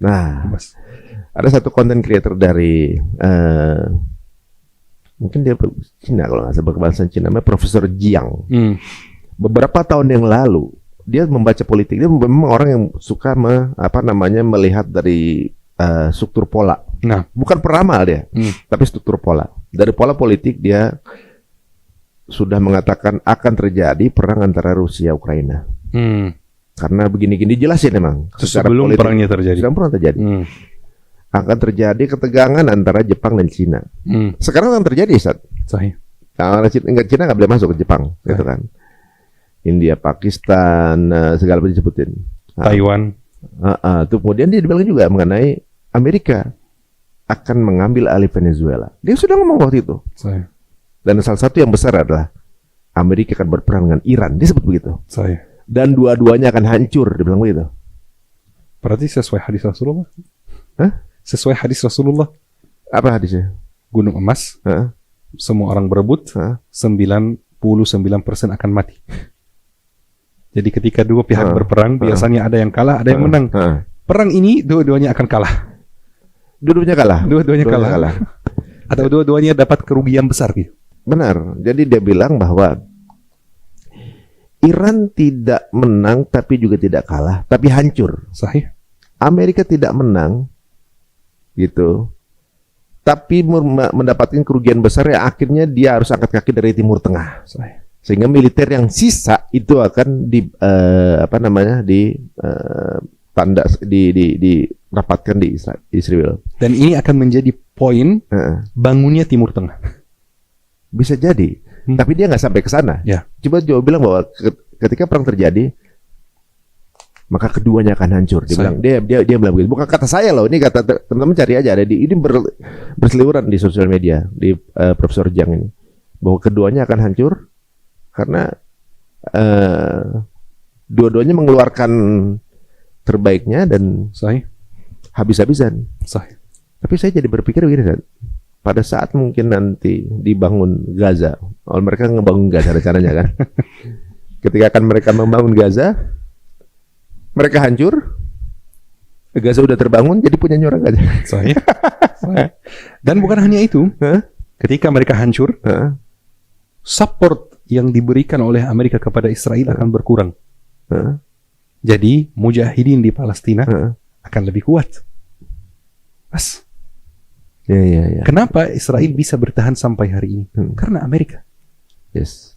Nah, Mas. ada satu content creator dari mungkin dia Cina kalau nggak salah, bahasa Cina, namanya Profesor Jiang. Beberapa tahun yang lalu dia membaca politik. Dia memang orang yang suka melihat dari struktur pola. Nah, Bukan peramal dia, tapi struktur pola. Dari pola politik dia sudah mengatakan akan terjadi perang antara Rusia Ukraina. Karena begini-gini jelasin memang. sebelum politik, perangnya terjadi. sebelum perang terjadi. Akan terjadi ketegangan antara Jepang dan Cina. Sekarang akan terjadi, Ustaz. Sahih. Nah, Cina nggak boleh masuk ke Jepang, gitu kan. India, Pakistan, segala macam disebutin. Taiwan. Tuh kemudian dia bilang juga mengenai Amerika akan mengambil alih Venezuela. Dia sudah ngomong waktu itu. Sahih. Dan salah satu yang besar adalah Amerika akan berperang dengan Iran. Dia sebut begitu. Sahih. Dan dua-duanya akan hancur, dia bilang begitu. Berarti sesuai hadis Rasulullah. Hah? Sesuai hadis Rasulullah. Apa hadisnya? Gunung emas, semua orang berebut, 99% akan mati. Jadi ketika dua pihak berperang, biasanya ada yang kalah, ada yang menang. Perang ini dua-duanya akan kalah. Dua-duanya kalah. Dua-duanya kalah. Atau dua-duanya dapat kerugian besar gitu. Benar. Jadi dia bilang bahwa Iran tidak menang tapi juga tidak kalah, tapi hancur. Sahih. Amerika tidak menang gitu, tapi mendapatkan kerugian besar yang akhirnya dia harus angkat kaki dari Timur Tengah. Sahih. Sehingga militer yang sisa itu akan dirapatkan di Israel. Dan ini akan menjadi poin bangunnya Timur Tengah. Bisa jadi. Tapi dia nggak sampai ke sana. Ya. Coba bilang bahwa ketika perang terjadi, maka keduanya akan hancur. Dia bilang, dia bilang begitu. Bukan kata saya loh, ini kata teman-teman, cari aja. Ini berseliweran di sosial media di Profesor Jiang ini, bahwa keduanya akan hancur karena dua-duanya mengeluarkan terbaiknya dan habis-habisan. Tapi saya jadi berpikir begini, kan? Pada saat mungkin nanti dibangun Gaza, mereka ngebangun Gaza rencananya kan. Ketika akan mereka membangun Gaza, mereka hancur, Gaza udah terbangun, jadi punya orang Gaza. Dan bukan hanya itu, ketika mereka hancur, support yang diberikan oleh Amerika kepada Israel akan berkurang. Jadi mujahidin di Palestina akan lebih kuat. Mas. Ya. Kenapa Israel bisa bertahan sampai hari ini? Karena Amerika. Yes.